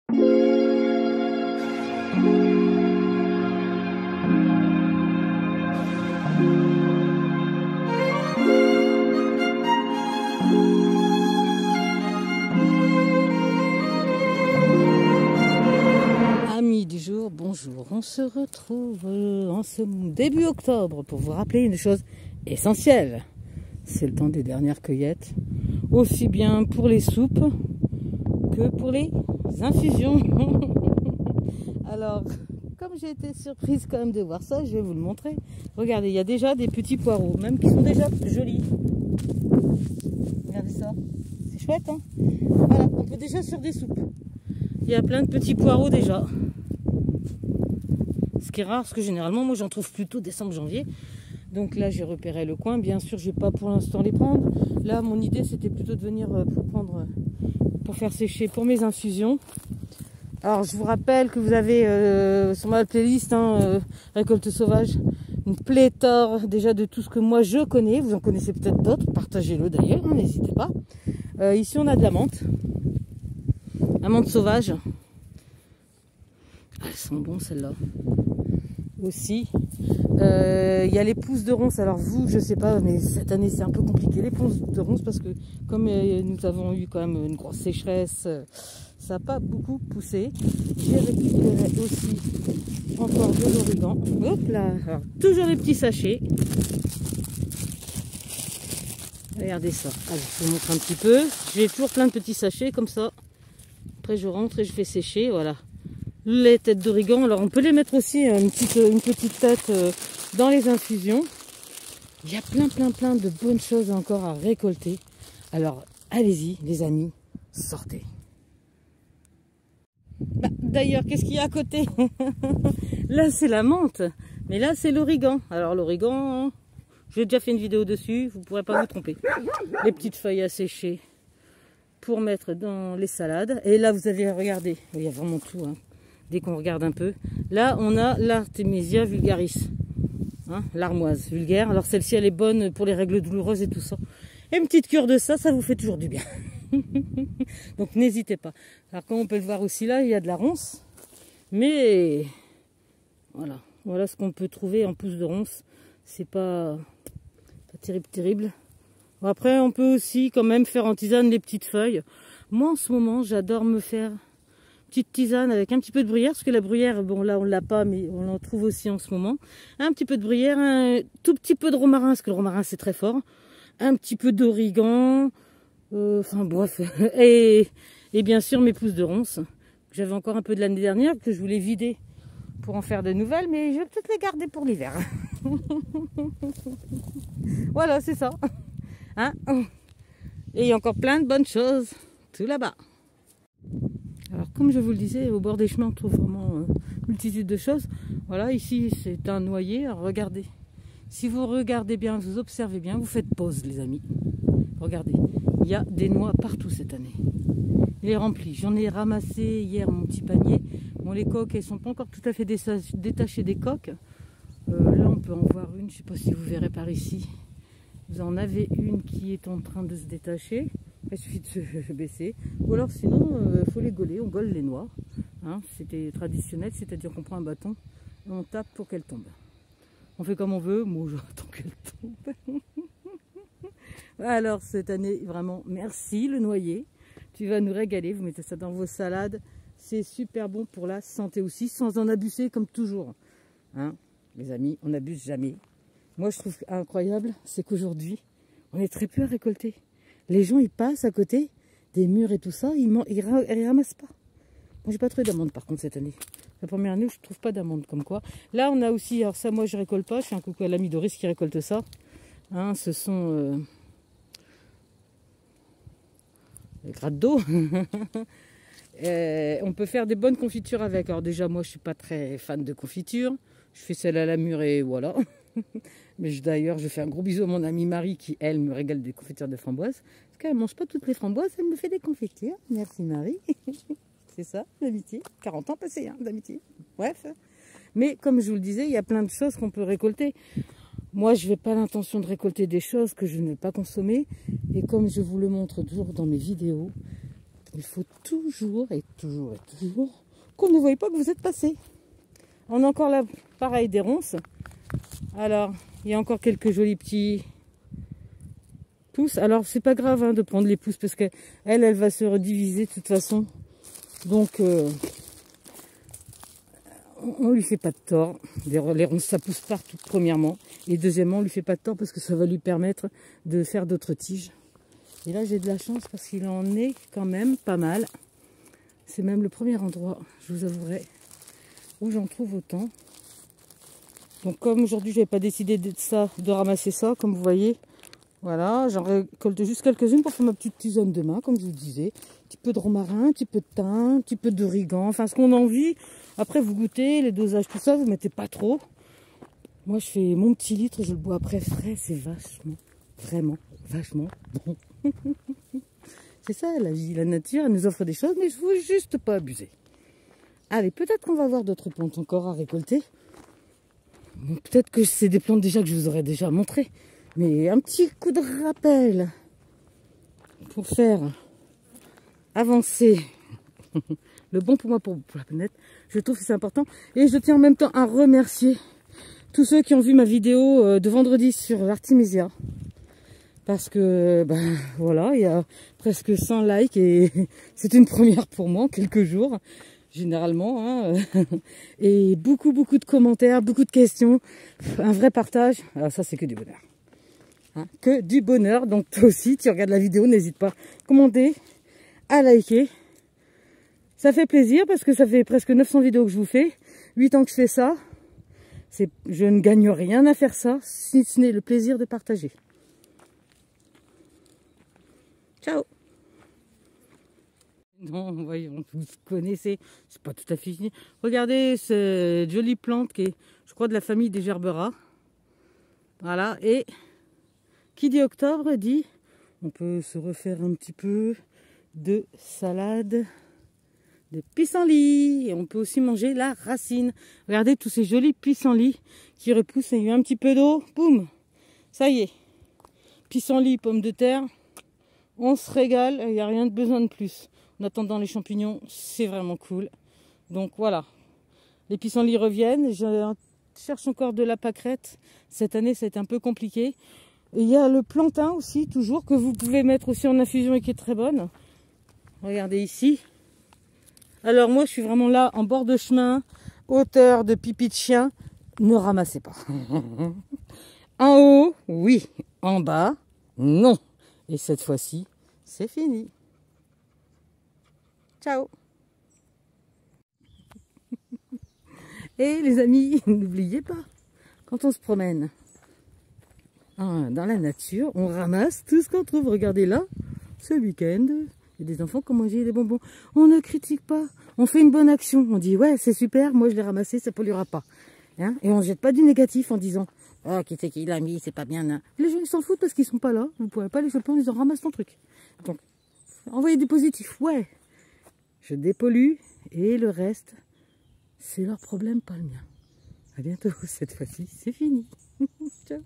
Amis du jour, bonjour. On se retrouve en ce début octobre pour vous rappeler une chose essentielle. C'est le temps des dernières cueillettes, aussi bien pour les soupes que pour les infusions. Alors, comme j'ai été surprise quand même de voir ça, je vais vous le montrer. Regardez, il y a déjà des petits poireaux, même qui sont déjà jolis. Regardez ça, c'est chouette, hein? Voilà, on peut déjà faire des soupes. Il y a plein de petits poireaux déjà. Ce qui est rare, parce que généralement, moi j'en trouve plutôt décembre-janvier. Donc là, j'ai repéré le coin. Bien sûr, je vais pas pour l'instant les prendre. Là, mon idée, c'était plutôt de venir pour faire sécher pour mes infusions. Alors, je vous rappelle que vous avez sur ma playlist récolte sauvage une pléthore déjà de tout ce que moi je connais. Vous en connaissez peut-être d'autres. Partagez-le d'ailleurs, hein, n'hésitez pas. Ici, on a de la menthe. La menthe sauvage. Elles sont bonnes celles-là. Aussi. Il y a les pousses de ronces. Alors vous, je sais pas, mais cette année c'est un peu compliqué les pousses de ronces parce que comme nous avons eu quand même une grosse sécheresse, ça n'a pas beaucoup poussé. J'ai récupéré aussi encore de l'origan. Hop là, alors, toujours des petits sachets. Regardez ça. Allez, je vous montre un petit peu. J'ai toujours plein de petits sachets comme ça. Après je rentre et je fais sécher, voilà. Les têtes d'origan, alors on peut les mettre aussi une petite tête dans les infusions. Il y a plein de bonnes choses encore à récolter. Alors allez-y les amis, sortez. D'ailleurs, qu'est-ce qu'il y a à côté? Là c'est la menthe, mais là c'est l'origan. Alors l'origan, j'ai déjà fait une vidéo dessus, vous ne pourrez pas vous tromper. Les petites feuilles à sécher pour mettre dans les salades. Et là vous avez, regardé, il y a vraiment tout, hein. Dès qu'on regarde un peu, là on a l'Artemisia vulgaris, hein, l'armoise vulgaire. Alors celle-ci elle est bonne pour les règles douloureuses et tout ça. Et une petite cure de ça, ça vous fait toujours du bien. Donc n'hésitez pas. Alors comme on peut le voir aussi là, il y a de la ronce. Mais voilà ce qu'on peut trouver en pousse de ronce. C'est pas terrible. Bon, après on peut aussi quand même faire en tisane les petites feuilles. Moi en ce moment j'adore me faire petite tisane avec un petit peu de bruyère, parce que la bruyère, bon là on l'a pas, mais on en trouve aussi en ce moment. Un petit peu de bruyère, un tout petit peu de romarin, parce que le romarin c'est très fort. Un petit peu d'origan, enfin bref, et bien sûr mes pousses de ronces. J'avais encore un peu de l'année dernière, que je voulais vider pour en faire de nouvelles, mais je vais peut-être les garder pour l'hiver. Voilà, c'est ça. Hein, et il y a encore plein de bonnes choses tout là-bas. Alors comme je vous le disais, au bord des chemins on trouve vraiment multitude de choses. Voilà, ici c'est un noyer. Alors regardez, si vous regardez bien, vous observez bien, vous faites pause les amis. Regardez, il y a des noix partout cette année. Il est rempli. J'en ai ramassé hier mon petit panier. Bon, les coques elles sont pas encore tout à fait détachées des coques. Là on peut en voir une, je ne sais pas si vous verrez par ici. Vous en avez une qui est en train de se détacher. Il suffit de se baisser. Ou alors sinon, il faut les gauler. On gaule les noix. Hein, c'était traditionnel, c'est-à-dire qu'on prend un bâton et on tape pour qu'elle tombe. On fait comme on veut. Moi, j'attends qu'elle tombe. Alors, cette année, vraiment, merci le noyer. Tu vas nous régaler. Vous mettez ça dans vos salades. C'est super bon pour la santé aussi, sans en abuser comme toujours. Hein, les amis, on n'abuse jamais. Moi, je trouve incroyable, c'est qu'aujourd'hui, on est très peu à récolter. Les gens, ils passent à côté des murs et tout ça, ils ramassent pas. Moi, j'ai pas trouvé d'amandes par contre cette année. La première année où je trouve pas d'amandes comme quoi. Là, on a aussi, alors ça, moi, je récolte pas. Je fais un coucou à l'ami Doris qui récolte ça. Hein, ce sont les grattes d'eau. On peut faire des bonnes confitures avec. Alors déjà, moi, je suis pas très fan de confiture. Je fais celle à la mûre et voilà. Mais d'ailleurs, je fais un gros bisou à mon amie Marie qui, elle, me régale des confitures de framboises. Parce qu'elle ne mange pas toutes les framboises, elle me fait des confitures. Merci Marie. C'est ça, l'amitié. 40 ans passés, hein, d'amitié. Bref. Mais comme je vous le disais, il y a plein de choses qu'on peut récolter. Moi, je n'ai pas l'intention de récolter des choses que je ne vais pas consommer. Et comme je vous le montre toujours dans mes vidéos, Il faut toujours et toujours et toujours qu'on ne voie pas que vous êtes passé. On a encore là, pareil, des ronces. Alors, il y a encore quelques jolis petits pousses. Alors, c'est pas grave hein, de prendre les pousses parce qu'elle, elle va se rediviser de toute façon. Donc, on lui fait pas de tort. Les ronces, ça pousse partout, premièrement. Et deuxièmement, on lui fait pas de tort parce que ça va lui permettre de faire d'autres tiges. Et là, j'ai de la chance parce qu'il en est quand même pas mal. C'est même le premier endroit, je vous avouerai, où j'en trouve autant. Donc comme aujourd'hui, je n'avais pas décidé de ramasser ça, comme vous voyez. Voilà, j'en récolte juste quelques-unes pour faire ma petite tisane de main, comme je vous disais. Un petit peu de romarin, un petit peu de thym, un petit peu d'origan, enfin ce qu'on a envie. Après, vous goûtez, les dosages, tout ça, vous ne mettez pas trop. Moi, je fais mon petit litre, je le bois après frais, c'est vachement, vraiment, vachement bon. C'est ça, la vie, la nature, elle nous offre des choses, mais il ne faut juste pas abuser. Allez, peut-être qu'on va avoir d'autres plantes encore à récolter. Bon, peut-être que c'est des plantes déjà que je vous aurais déjà montré. Mais un petit coup de rappel pour faire avancer le bon pour moi, pour la planète. Je trouve que c'est important. Et je tiens en même temps à remercier tous ceux qui ont vu ma vidéo de vendredi sur l'artémisia. Parce que, ben voilà, il y a presque 100 likes et c'est une première pour moi en quelques jours, généralement. Hein. Et beaucoup de commentaires, beaucoup de questions, un vrai partage. Alors ça, c'est que du bonheur. Hein, que du bonheur. Donc toi aussi, tu regardes la vidéo, n'hésite pas à commenter, à liker. Ça fait plaisir parce que ça fait presque 900 vidéos que je vous fais. 8 ans que je fais ça. Je ne gagne rien à faire ça, si ce n'est le plaisir de partager. Ciao. Non, voyons, vous connaissez, c'est pas tout à fait fini. Regardez cette jolie plante qui est, je crois, de la famille des gerberas. Voilà, et qui dit octobre dit, on peut se refaire un petit peu de salade de pissenlit. Et on peut aussi manger la racine. Regardez tous ces jolis pissenlits qui repoussent. Il y a eu un petit peu d'eau, boum, ça y est. Pissenlit, pommes de terre. On se régale, il n'y a rien de besoin de plus. En attendant les champignons, c'est vraiment cool. Donc voilà, les pissenlits reviennent. Je cherche encore de la pâquerette. Cette année, ça a été un peu compliqué. Et il y a le plantain aussi, toujours, que vous pouvez mettre aussi en infusion et qui est très bonne. Regardez ici. Alors moi, je suis vraiment là, en bord de chemin, hauteur de pipi de chien. Ne ramassez pas. En haut, oui. En bas, non. Et cette fois-ci, c'est fini. Ciao. Et les amis, n'oubliez pas, quand on se promène dans la nature, on ramasse tout ce qu'on trouve. Regardez là, ce week-end, il y a des enfants qui ont mangé des bonbons. On ne critique pas, on fait une bonne action. On dit, ouais, c'est super, moi je l'ai ramassé, ça ne polluera pas. Hein, et on ne jette pas du négatif en disant, oh, qui c'est qui l'a mis, c'est pas bien. Hein. Les gens ils s'en foutent parce qu'ils sont pas là. Vous ne pouvez pas les choper en disant ramasse ton truc. Donc, envoyez du positif, ouais. Je dépollue et le reste, c'est leur problème, pas le mien. À bientôt, cette fois-ci, c'est fini. Ciao.